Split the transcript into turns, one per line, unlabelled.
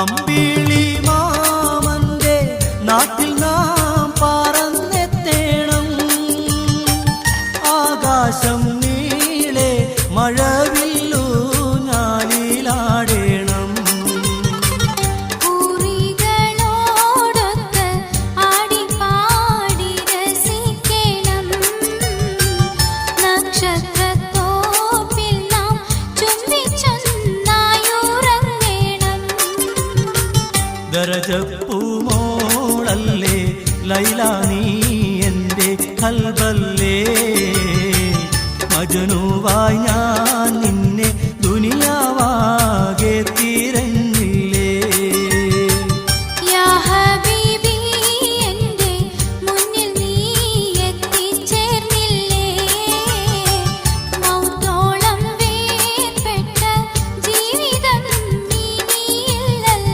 അമ്പിളി മാമന്റെ നാട്ടിൽ നാം പറന്നെത്തേണം. ആകാശം നീളെ മഴവില്ലു ഞാലിലാടേണം.
പൂരികളോടൊത്ത് ആടിപ്പാടി രസിക്കണം. നക്ഷത്രത്തോപ്പിൽ നാം ചുംബിച്ചൊന്നായുറങ്ങണം.
ദരജപ്പൂമോളല്ലേ ലൈല നീ